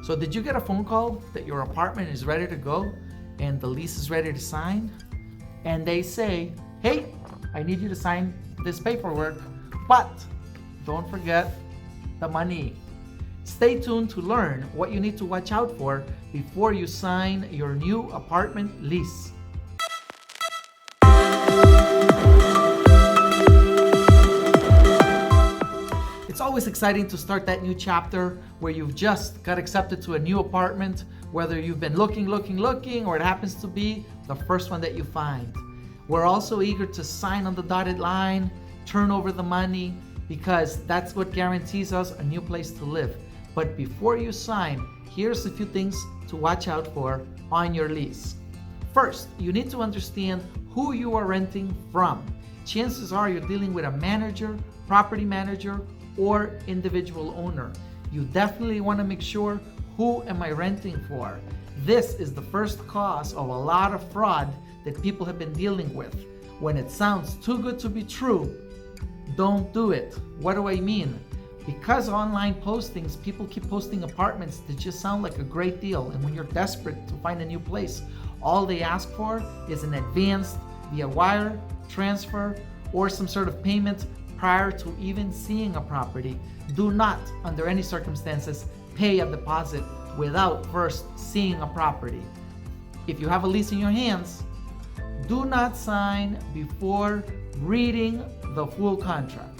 So did you get a phone call that your apartment is ready to go and the lease is ready to sign? And they say, hey, I need you to sign this paperwork, but don't forget the money. Stay tuned to learn what you need to watch out for before you sign your new apartment lease. It's always exciting to start that new chapter where you've just got accepted to a new apartment, whether you've been looking, or it happens to be the first one that you find. We're also eager to sign on the dotted line, turn over the money, because that's what guarantees us a new place to live. But before you sign, here's a few things to watch out for on your lease. First, you need to understand who you are renting from. Chances are you're dealing with a manager, property manager, or individual owner. You definitely want to make sure, who am I renting for? This is the first cause of a lot of fraud that people have been dealing with. When it sounds too good to be true, don't do it. What do I mean? Because online postings, people keep posting apartments that just sound like a great deal, and when you're desperate to find a new place, all they ask for is an advance via wire, transfer, or some sort of payment prior to even seeing a property. Do not, under any circumstances, pay a deposit without first seeing a property. If you have a lease in your hands, do not sign before reading the full contract.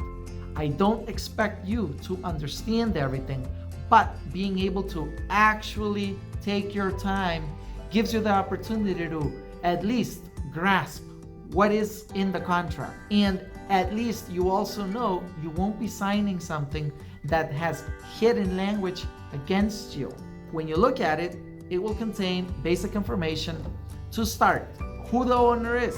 I don't expect you to understand everything, but being able to actually take your time gives you the opportunity to at least grasp what is in the contract. And at least you also know you won't be signing something that has hidden language against you. When you look at it, it will contain basic information to start. Who the owner is,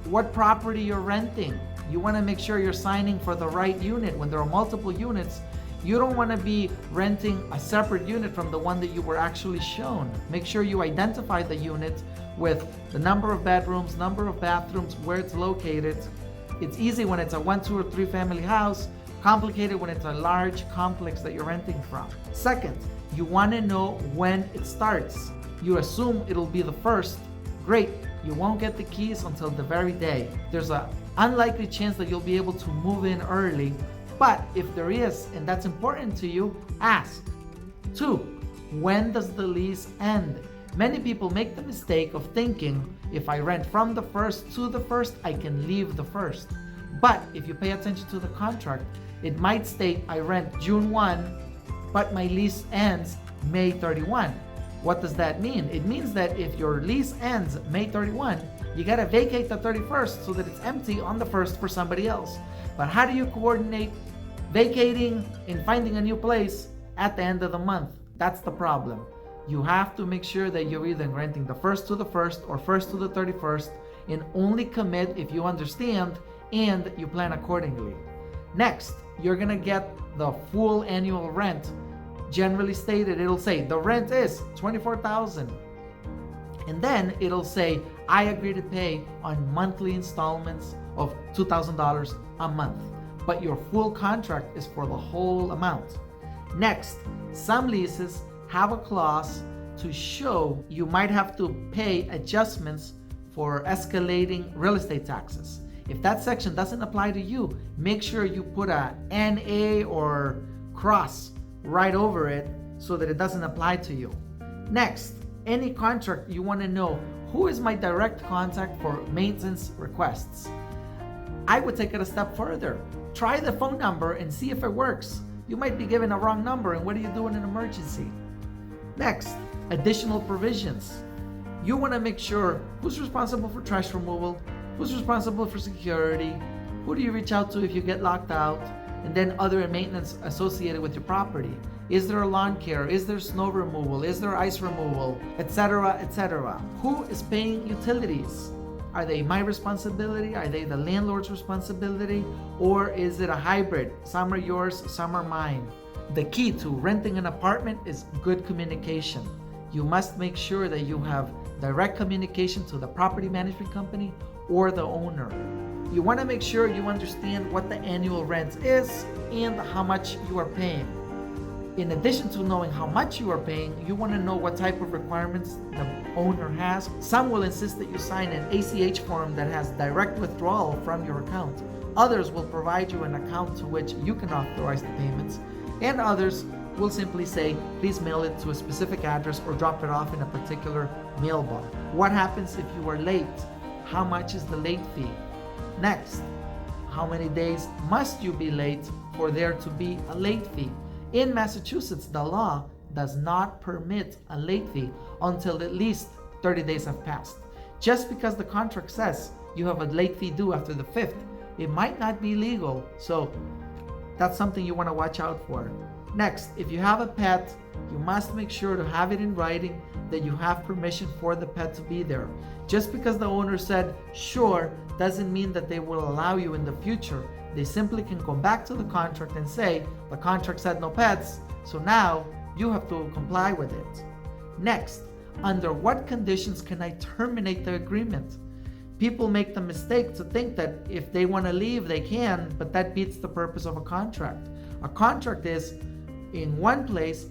what property you're renting. You want to make sure you're signing for the right unit. When there are multiple units, you don't want to be renting a separate unit from the one that you were actually shown. Make sure you identify the unit with the number of bedrooms, number of bathrooms, where it's located. It's easy when it's a 1, 2, or 3 family house, complicated when it's a large complex that you're renting from. Second, you want to know when it starts. You assume it'll be the first. Great, you won't get the keys until the very day. There's an unlikely chance that you'll be able to move in early, but if there is, and that's important to you, ask. 2, when does the lease end? Many people make the mistake of thinking, if I rent from the 1st to the 1st, I can leave the 1st. But if you pay attention to the contract, it might state I rent June 1, but my lease ends May 31. What does that mean? It means that if your lease ends May 31, you gotta vacate the 31st so that it's empty on the 1st for somebody else. But how do you coordinate vacating and finding a new place at the end of the month? That's the problem. You have to make sure that you're either renting the 1st to the 1st or 1st to the 31st, and only commit if you understand and you plan accordingly. Next, you're gonna get the full annual rent. Generally stated, it'll say the rent is $24,000, and then it'll say I agree to pay on monthly installments of $2,000 a month, but your full contract is for the whole amount. Next, some leases have a clause to show you might have to pay adjustments for escalating real estate taxes. If that section doesn't apply to you, make sure you put a NA or cross right over it so that it doesn't apply to you. Next, any contract, you want to know who is my direct contact for maintenance requests. I would take it a step further. Try the phone number and see if it works. You might be given a wrong number, and what do you do in an emergency? Next, additional provisions. You want to make sure who's responsible for trash removal, who's responsible for security, who do you reach out to if you get locked out, and then other maintenance associated with your property. Is there a lawn care? Is there snow removal? Is there ice removal? Etc., etc. Who is paying utilities? Are they my responsibility? Are they the landlord's responsibility? Or is it a hybrid? Some are yours, some are mine. The key to renting an apartment is good communication. You must make sure that you have direct communication to the property management company or the owner. You want to make sure you understand what the annual rent is and how much you are paying. In addition to knowing how much you are paying, you want to know what type of requirements the owner has. Some will insist that you sign an ACH form that has direct withdrawal from your account. Others will provide you an account to which you can authorize the payments. And others will simply say, please mail it to a specific address or drop it off in a particular mailbox. What happens if you are late? How much is the late fee? Next, how many days must you be late for there to be a late fee? In Massachusetts, the law does not permit a late fee until at least 30 days have passed. Just because the contract says you have a late fee due after the 5th, it might not be legal. So that's something you want to watch out for. Next, if you have a pet, you must make sure to have it in writing that you have permission for the pet to be there. Just because the owner said sure doesn't mean that they will allow you in the future. They simply can go back to the contract and say, the contract said no pets, so now you have to comply with it. Next, under what conditions can I terminate the agreement? People make the mistake to think that if they want to leave, they can, but that beats the purpose of a contract. A contract is, in one place,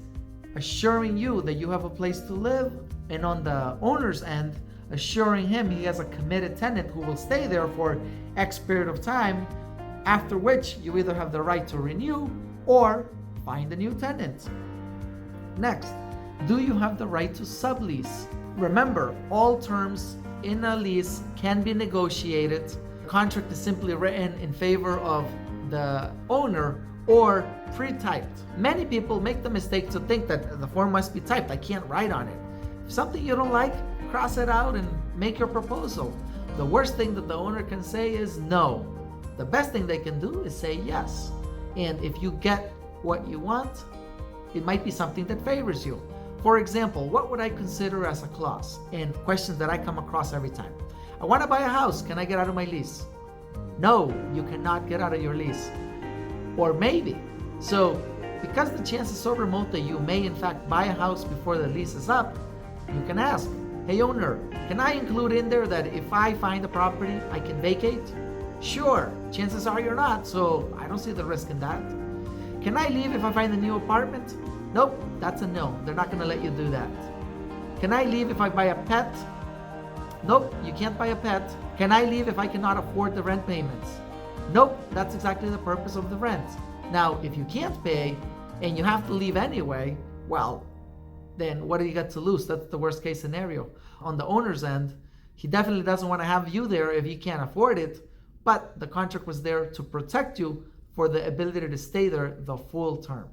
assuring you that you have a place to live, and on the owner's end, assuring him he has a committed tenant who will stay there for X period of time, after which you either have the right to renew or find a new tenant. Next, do you have the right to sublease? Remember, all terms in a lease can be negotiated. The contract is simply written in favor of the owner or pre-typed. Many people make the mistake to think that the form must be typed. I can't write on it. If something you don't like, cross it out and make your proposal. The worst thing that the owner can say is no. The best thing they can do is say yes. And if you get what you want, it might be something that favors you. For example, what would I consider as a clause? And questions that I come across every time. I want to buy a house. Can I get out of my lease? No, you cannot get out of your lease. Or maybe. So, because the chance is so remote that you may in fact buy a house before the lease is up, you can ask, hey owner, can I include in there that if I find a property, I can vacate? Sure, chances are you're not, so I don't see the risk in that. Can I leave if I find a new apartment? Nope, that's a no. They're not going to let you do that. Can I leave if I buy a pet? Nope, you can't buy a pet. Can I leave if I cannot afford the rent payments? Nope, that's exactly the purpose of the rent. Now, if you can't pay and you have to leave anyway, well, then what do you got to lose? That's the worst case scenario. On the owner's end, he definitely doesn't want to have you there if he can't afford it, but the contract was there to protect you for the ability to stay there the full term.